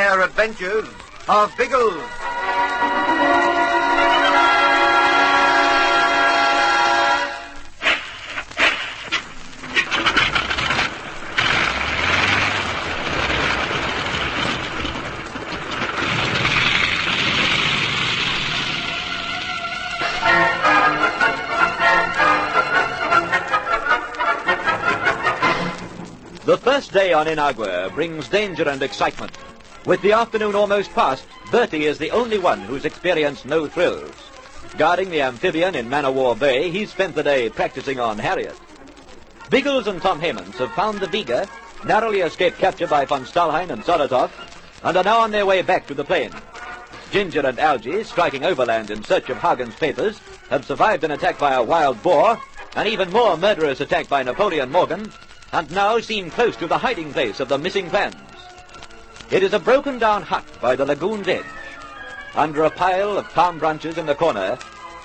Air Adventures of Biggles. The first day on Inagua brings danger and excitement. With the afternoon almost past, Bertie is the only one who's experienced no thrills. Guarding the amphibian in Man-o-War Bay, he's spent the day practicing on Harriet. Biggles and Tom Hammonds have found the Vega, narrowly escaped capture by von Stahlheim and Solotov, and are now on their way back to the plane. Ginger and Algy, striking overland in search of Hagen's papers, have survived an attack by a wild boar, an even more murderous attack by Napoleon Morgan, and now seem close to the hiding place of the missing plans. It is a broken-down hut by the lagoon's edge. Under a pile of palm branches in the corner,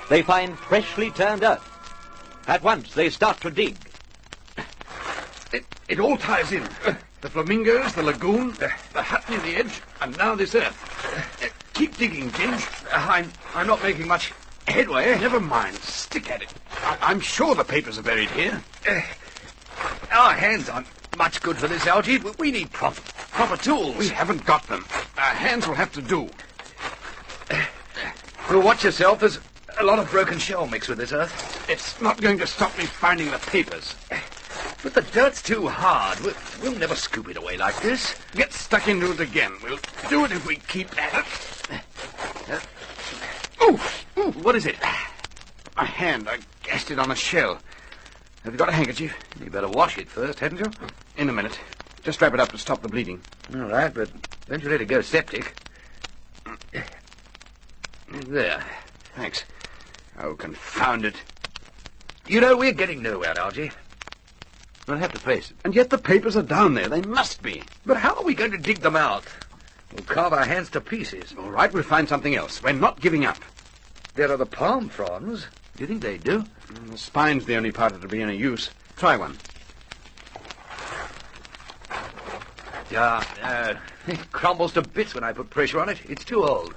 they find freshly turned earth. At once, they start to dig. It all ties in. The flamingos, the lagoon, the hut near the edge, and now this earth. Keep digging, Ginge. I'm not making much headway. Never mind. Stick at it. I'm sure the papers are buried here. Our hands aren't much good for this, Algy. We need proper tools. We haven't got them. Our hands will have to do. Well, watch yourself. There's a lot of broken shell mixed with this earth. It's not going to stop me finding the papers. But the dirt's too hard. We'll never scoop it away like this. Get stuck into it again. We'll do it if we keep at it. Ooh, what is it? My hand. I gassed it on a shell. Have you got a handkerchief? You better wash it first, hadn't you? In a minute. Just wrap it up to stop the bleeding. All right, but don't you let it go septic. There. Thanks. Oh, confound it. You know, we're getting nowhere, Algy. We'll have to face it. And yet the papers are down there. They must be. But how are we going to dig them out? We'll carve our hands to pieces. All right, we'll find something else. We're not giving up. There are the palm fronds. Do you think they do? The spine's the only part that'll be any use. Try one. It crumbles to bits when I put pressure on it. It's too old.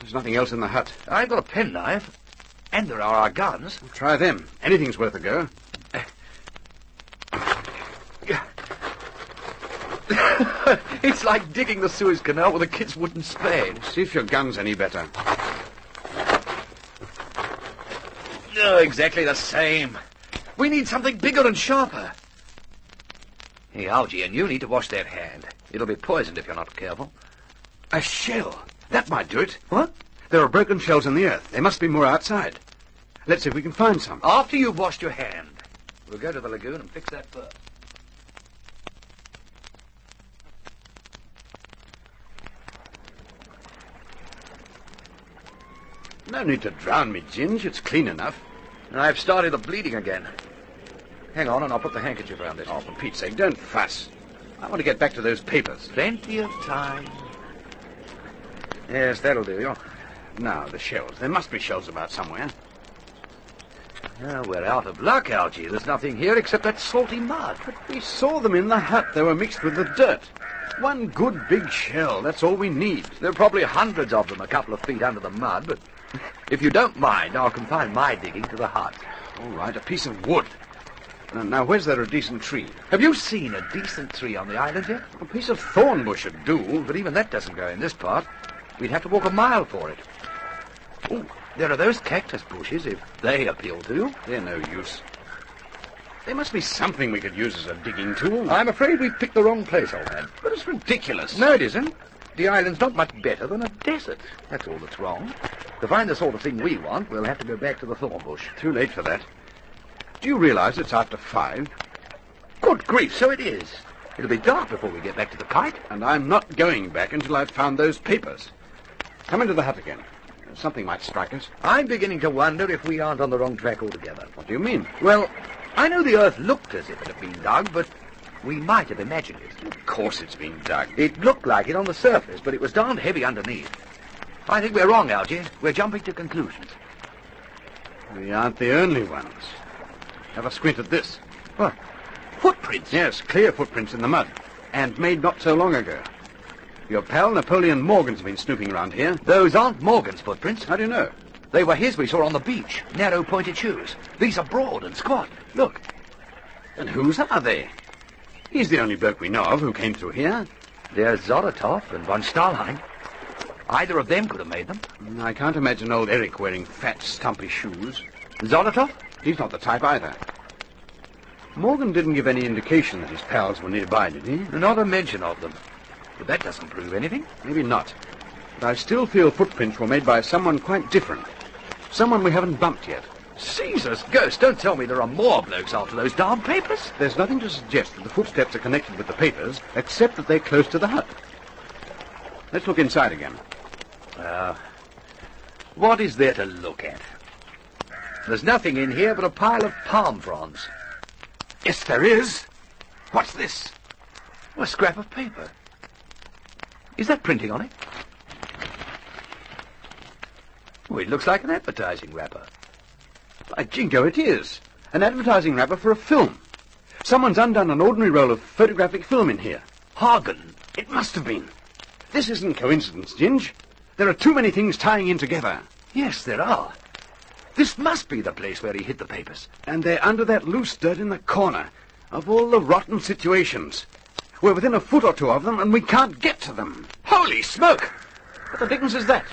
There's nothing else in the hut. I've got a penknife, and there are our guns. Try them. Anything's worth a go. It's like digging the Suez Canal with a kid's wooden spade. See if your gun's any better. No, exactly the same. We need something bigger and sharper. Hey, Algy, and you need to wash that hand. It'll be poisoned if you're not careful. A shell. That might do it. What? There are broken shells in the earth. There must be more outside. Let's see if we can find some. After you've washed your hand. We'll go to the lagoon and fix that first. No need to drown me, Ginge. It's clean enough. I've started the bleeding again. Hang on, and I'll put the handkerchief around it. Oh, for Pete's sake, don't fuss. I want to get back to those papers. Plenty of time. Yes, that'll do you. Now, the shells. There must be shells about somewhere. Well, we're out of luck, Algy. There's nothing here except that salty mud. But we saw them in the hut. They were mixed with the dirt. One good big shell. That's all we need. There are probably hundreds of them a couple of feet under the mud, but if you don't mind, I'll confine my digging to the hut. All right, a piece of wood. Now, where's there a decent tree? Have you seen a decent tree on the island yet? A piece of thorn bush would do. But even that doesn't go in this part. We'd have to walk a mile for it. Oh, there are those cactus bushes, if they appeal to you. They're no use. There must be something we could use as a digging tool. I'm afraid we've picked the wrong place, old man. But it's ridiculous. No, it isn't. The island's not much better than a desert. That's all that's wrong. To find the sort of thing we want, we'll have to go back to the thorn bush. Too late for that. Do you realize it's after 5? Good grief, so it is. It'll be dark before we get back to the kite. And I'm not going back until I've found those papers. Come into the hut again. Something might strike us. I'm beginning to wonder if we aren't on the wrong track altogether. What do you mean? Well, I know the earth looked as if it had been dug, but we might have imagined it. Of course it's been dug. It looked like it on the surface, but it was darned heavy underneath. I think we're wrong, Algy. We're jumping to conclusions. We aren't the only ones. Have a squint at this. What? Footprints? Yes, clear footprints in the mud. And made not so long ago. Your pal Napoleon Morgan's been snooping around here. Those aren't Morgan's footprints. How do you know? They were his we saw on the beach. Narrow pointed shoes. These are broad and squat. Look. And whose are they? He's the only bloke we know of who came through here. They're Zolotov and von Stahlheim. Either of them could have made them. I can't imagine old Eric wearing fat, stumpy shoes. Zolotov? He's not the type either. Morgan didn't give any indication that his pals were nearby, did he? Not a mention of them. But that doesn't prove anything. Maybe not. But I still feel footprints were made by someone quite different. Someone we haven't bumped yet. Caesar's ghost, don't tell me there are more blokes after those darn papers. There's nothing to suggest that the footsteps are connected with the papers, except that they're close to the hut. Let's look inside again. What is there to look at? There's nothing in here but a pile of palm fronds. Yes, there is. What's this? A scrap of paper. Is that printing on it? Oh, it looks like an advertising wrapper. By jingo, it is. An advertising wrapper for a film. Someone's undone an ordinary roll of photographic film in here. Hagen. It must have been. This isn't coincidence, Ginge. There are too many things tying in together. Yes, there are. This must be the place where he hid the papers. And they're under that loose dirt in the corner. Of all the rotten situations. We're within a foot or two of them, and we can't get to them. Holy smoke! What the dickens is that?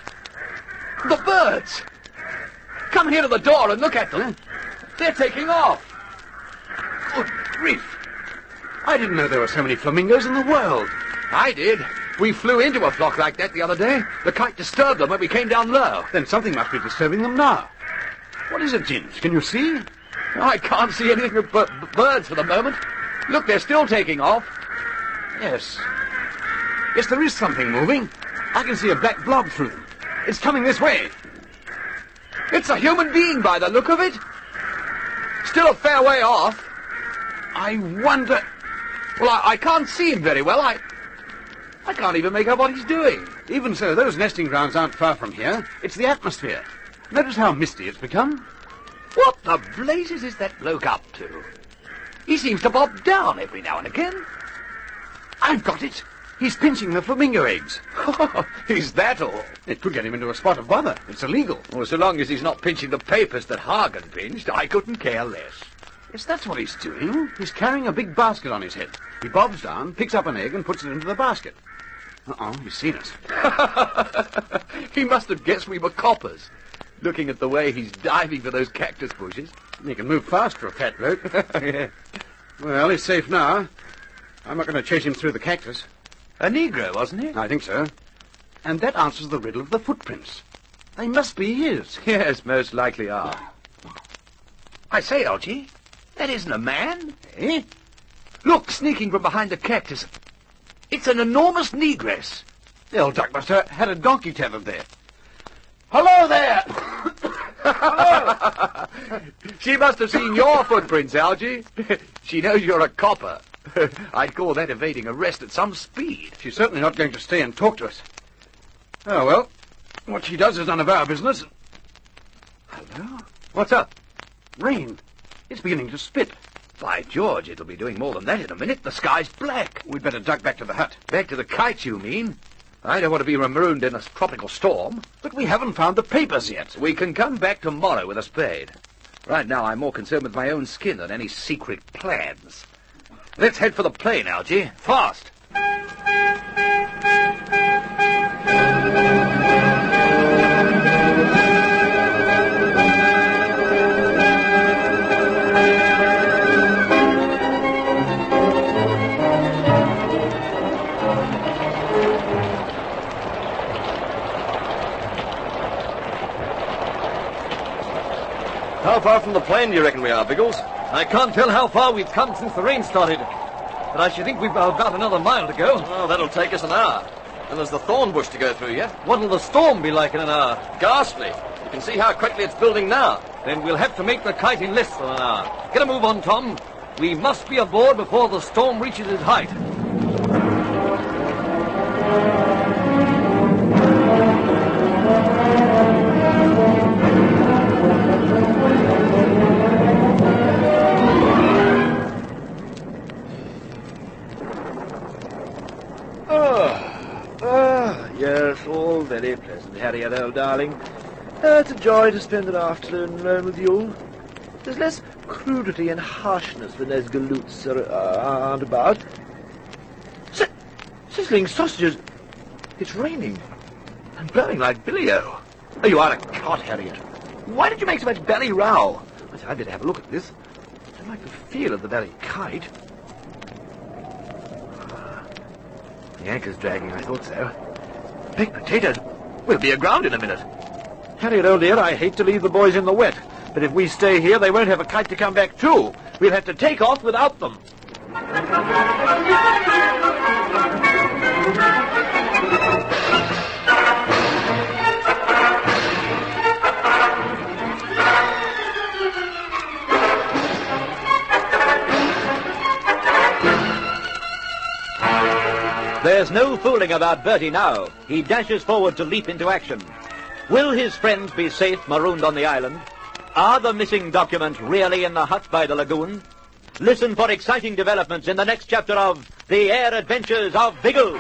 The birds! Come here to the door and look at them. They're taking off. Good grief. I didn't know there were so many flamingos in the world. I did. We flew into a flock like that the other day. The kite disturbed them when we came down low. Then something must be disturbing them now. What is it, Ginge? Can you see? I can't see anything but birds for the moment. Look, they're still taking off. Yes. Yes, there is something moving. I can see a black blob through them. It's coming this way. It's a human being by the look of it. Still a fair way off. I wonder... Well, I can't see him very well. I can't even make out what he's doing. Even so, those nesting grounds aren't far from here. It's the atmosphere. Notice how misty it's become. What the blazes is that bloke up to? He seems to bob down every now and again. I've got it. He's pinching the flamingo eggs. Is that all? It could get him into a spot of bother. It's illegal. Well, so long as he's not pinching the papers that Hagen pinched, I couldn't care less. Yes, that's what he's doing. He's carrying a big basket on his head. He bobs down, picks up an egg, and puts it into the basket. He's seen us. He must have guessed we were coppers. Looking at the way he's diving for those cactus bushes. He can move fast for a fat bloke. Yeah. Well, he's safe now. I'm not going to chase him through the cactus. A Negro, wasn't he? I think so. And that answers the riddle of the footprints. They must be his. Yes, most likely are. I say, Algie, that isn't a man. Eh? Look, sneaking from behind the cactus. It's an enormous negress. The old duck must have had a donkey tethered there. Hello there! Hello! She must have seen your footprints, Algie. She knows you're a copper. I'd call that evading arrest at some speed. She's certainly not going to stay and talk to us. Oh, well, what she does is none of our business. Hello? What's up? Rain. It's beginning to spit. By George, it'll be doing more than that in a minute. The sky's black. We'd better duck back to the hut. Back to the kite, you mean? I don't want to be marooned in a tropical storm. But we haven't found the papers yet. We can come back tomorrow with a spade. Right now, I'm more concerned with my own skin than any secret plans. Let's head for the plane, Algie. Fast! How far from the plane do you reckon we are, Biggles? I can't tell how far we've come since the rain started. But I should think we've about another mile to go. Oh, that'll take us an hour. And there's the thorn bush to go through yet. What'll the storm be like in an hour? Ghastly. You can see how quickly it's building now. Then we'll have to make the kite in less than an hour. Get a move on, Tom. We must be aboard before the storm reaches its height. dear old darling. It's a joy to spend an afternoon alone with you. There's less crudity and harshness when those galoots aren't about. Sizzling sausages. It's raining. And blowing like billy-o. Oh, you are a cod, Harriet. Why did you make so much belly row? I'd better have a look at this. I don't like the feel of the very kite. The anchor's dragging, I thought so. Baked potatoes. We'll be aground in a minute. Harriet, old dear, I hate to leave the boys in the wet, but if we stay here, they won't have a kite to come back to. We'll have to take off without them. There's no fooling about Bertie now. He dashes forward to leap into action. Will his friends be safe marooned on the island? Are the missing documents really in the hut by the lagoon? Listen for exciting developments in the next chapter of The Air Adventures of Biggles.